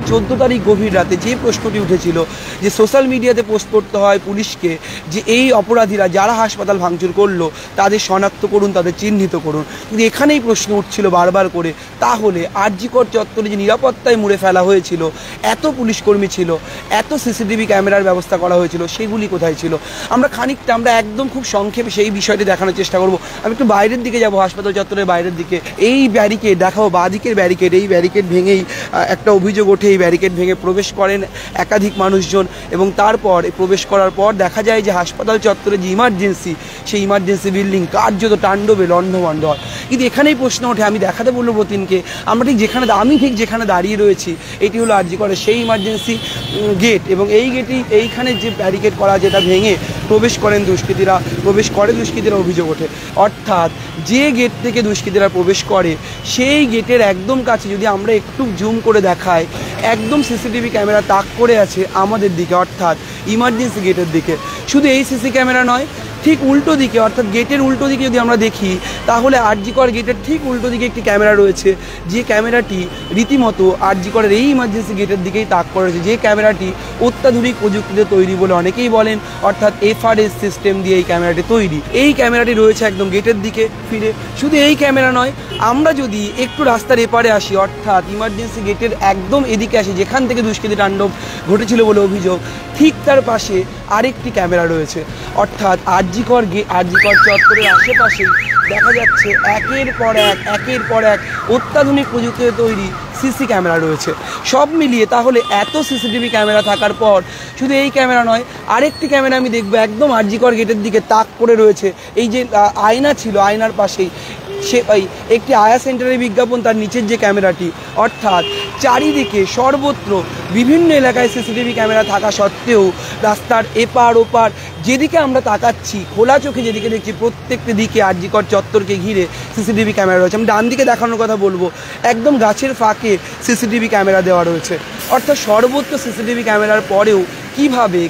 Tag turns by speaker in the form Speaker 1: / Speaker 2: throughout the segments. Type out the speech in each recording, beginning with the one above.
Speaker 1: 14 তারিখ গভীর রাতে যে প্রশ্নটি উঠেছিল যে সোশ্যাল মিডিয়াতে পোস্ট করতে হয় পুলিশকে যে এই অপরাধীরা যারা হাসপাতাল ভাঙচুর করলো তাদের শনাক্ত করুন, তাদের চিহ্নিত করুন, কিন্তু এখানেই প্রশ্ন উঠছিল বারবার করে, তাহলে আর.জি. কর চত্বরে যে নিরাপত্তায় মুড়ে ফেলা হয়েছিল, এত পুলিশ কর্মী ছিল, এত সিসিটিভি ক্যামেরার ব্যবস্থা করা হয়েছিল, সেগুলি কোথায় ছিল? আমরা একদম খুব সংক্ষেপে সেই বিষয়টি দেখানোর চেষ্টা করব। আমি একটু বাইরের দিকে যাব, হাসপাতাল চত্বরের বাইরের দিকে। এই ব্যারিকেড দেখাও, বাঁদিকের ব্যারিকেড, এই ব্যারিকেড ভেঙেই একটা অভিযোগ ওঠে, এই ব্যারিকেড ভেঙে প্রবেশ করেন একাধিক মানুষজন এবং তারপর প্রবেশ করার পর দেখা যায় যে হাসপাতাল চত্বরে যে ইমার্জেন্সি, সেই ইমার্জেন্সি বিল্ডিং কার্যত তাণ্ডবে লণ্ডভণ্ড হয়। কিন্তু এখানেই প্রশ্ন ওঠে, আমি দেখাতে বলবো প্রতিদিনকে, আমি ঠিক যেখানে দাঁড়িয়ে রয়েছি এটি হলো আর.জি. করের সেই ইমার্জেন্সি গেট এবং এই গেটেই এইখানে যে ব্যারিকেড করা যেটা ভেঙে প্রবেশ করে দুষ্কৃতীরা অভিযোগ ওঠে। অর্থাৎ যে গেট থেকে দুষ্কৃতীরা প্রবেশ করে সেই গেটের একদম কাছে যদি আমরা একটু জুম করে দেখাই, একদম সিসিটিভি ক্যামেরা তাক করে আছে আমাদের দিকে, অর্থাৎ ইমার্জেন্সি গেটের দিকে। শুধু এই সিসি ক্যামেরা নয়, ঠিক উল্টো দিকে অর্থাৎ গেটের উল্টো দিকে যদি আমরা দেখি তাহলে আর.জি. কর গেটের ঠিক উল্টো দিকে একটি ক্যামেরা রয়েছে, যে ক্যামেরাটি রীতিমতো আর.জি. করের এই ইমার্জেন্সি গেটের দিকেই তাক করা রয়েছে, যে ক্যামেরাটি অত্যাধুনিক প্রযুক্তিতে তৈরি বলে অনেকেই বলেন, অর্থাৎ FRS সিস্টেম দিয়ে এই ক্যামেরাটি তৈরি। এই ক্যামেরাটি রয়েছে একদম গেটের দিকে ফিরে। শুধু এই ক্যামেরা নয়, আমরা যদি একটু রাস্তার এপারে আসি, অর্থাৎ ইমার্জেন্সি গেটের একদম এদিকে আসি যেখান থেকে দুষ্কৃতী তাণ্ডব ঘটেছিল বলে অভিযোগ, ঠিক তার পাশে আরেকটি ক্যামেরা রয়েছে। অর্থাৎ আর.জি. কর চত্বরের আশেপাশেই দেখা যাচ্ছে একের পর এক অত্যাধুনিক প্রযুক্তিতে তৈরি সিসি ক্যামেরা রয়েছে। সব মিলিয়ে তাহলে এত সিসিটিভি ক্যামেরা থাকার পর শুধু এই ক্যামেরা নয়, আরেকটি ক্যামেরা আমি দেখবো একদম আর.জি. কর গেটের দিকে তাক করে রয়েছে। এই যে আয়না ছিল, আয়নার পাশেই একটি আয়া সেন্টারের বিজ্ঞাপন, তার নিচের যে ক্যামেরাটি, অর্থাৎ চারিদিকে সর্বত্র বিভিন্ন এলাকায় সিসিটিভি ক্যামেরা থাকা সত্ত্বেও রাস্তার এপার ওপার যেদিকে আমরা তাকাচ্ছি, খোলা চোখে যেদিকে দেখছি, প্রত্যেকটি দিকে আর.জি. কর চত্বরকে ঘিরে সিসিটিভি ক্যামেরা রয়েছে। আমি ডান দিকে দেখানোর কথা বলবো, একদম গাছের ফাঁকে সিসিটিভি ক্যামেরা দেওয়া রয়েছে। অর্থাৎ সর্বত্র সিসিটিভি ক্যামেরার পরেও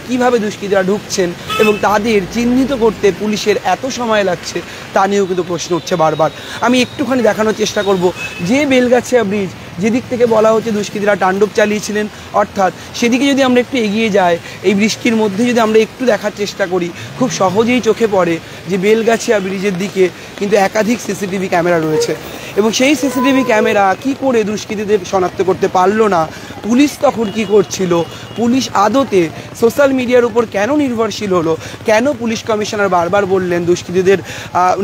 Speaker 1: কিভাবে দুষ্কৃতীরা ঢুকছেন এবং তাদের চিহ্নিত করতে পুলিশের এত সময় লাগছে তা নিয়েও কিন্তু প্রশ্ন উঠছে বারবার। আমি একটুখানি দেখানোর চেষ্টা করব, যে বেলগাছিয়া ব্রিজ যেদিক থেকে বলা হচ্ছে দুষ্কৃতীরা তাণ্ডব চালিয়েছিলেন, অর্থাৎ সেদিকে যদি আমরা একটু এগিয়ে যাই, এই বৃষ্টির মধ্যে যদি আমরা একটু দেখার চেষ্টা করি, খুব সহজেই চোখে পড়ে যে বেলগাছিয়া ব্রিজের দিকে কিন্তু একাধিক সিসিটিভি ক্যামেরা রয়েছে এবং সেই সিসিটিভি ক্যামেরা কি করে দুষ্কৃতীদের শনাক্ত করতে পারলো না? পুলিশ তখন কি করছিল? পুলিশ আদতে সোশ্যাল মিডিয়ার উপর কেন নির্ভরশীল হলো? কেন পুলিশ কমিশনার বারবার বললেন, দুষ্কৃতীদের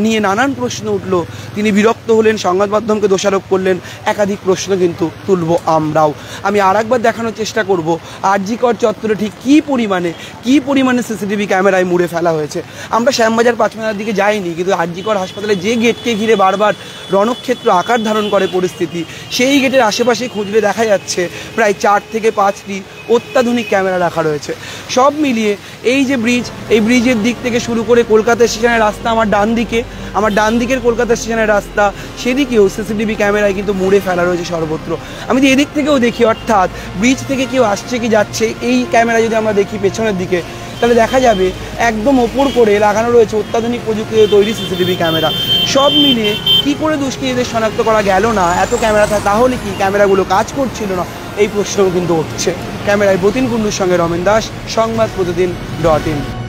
Speaker 1: নিয়ে নানান প্রশ্ন উঠলো, তিনি বিরক্ত হলেন, সংবাদ মাধ্যমকে দোষারোপ করলেন, একাধিক প্রশ্ন কিন্তু তুলব আমরাও। আমি আরেকবার দেখানোর চেষ্টা করব আর.জি. কর চত্বরে ঠিক কী পরিমাণে সিসিটিভি ক্যামেরায় মুড়ে ফেলা হয়েছে। আমরা শ্যামবাজার পাঁচমাথার দিকে যাইনি, কিন্তু আর.জি. কর হাসপাতালে যে গেটকে ঘিরে বারবার রণক্ষেত্র আকার ধারণ করে পরিস্থিতি, সেই গেটের আশেপাশে খুঁজলে দেখা যাচ্ছে প্রায় 4 থেকে 5টি অত্যাধুনিক ক্যামেরা রাখা রয়েছে। সব মিলিয়ে এই যে ব্রিজ, এই ব্রিজের দিক থেকে শুরু করে কলকাতা স্টেশনের রাস্তা, আমার ডান দিকের কলকাতা স্টেশনের রাস্তা, সেদিকেও সিসিটিভি ক্যামেরায় কিন্তু মুড়ে ফেলা রয়েছে সর্বত্র। আমি যদি এদিক থেকেও দেখি, অর্থাৎ ব্রিজ থেকে কেউ আসছে কি যাচ্ছে, এই ক্যামেরা যদি আমরা দেখি পেছনের দিকে, তাহলে দেখা যাবে একদম ওপর করে লাগানো রয়েছে অত্যাধুনিক প্রযুক্তিতে তৈরি সিসিটিভি ক্যামেরা। সব মিলিয়ে কী করে দুষ্কৃতীদের শনাক্ত করা গেল না? এত ক্যামেরা থাকে, তাহলে কি ক্যামেরাগুলো কাজ করছিল না? এই প্রশ্নও কিন্তু উঠছে। ক্যামেরায় বতিন কুণ্ডুর সঙ্গে রমেন দাস, সংবাদ প্রতিদিন .in।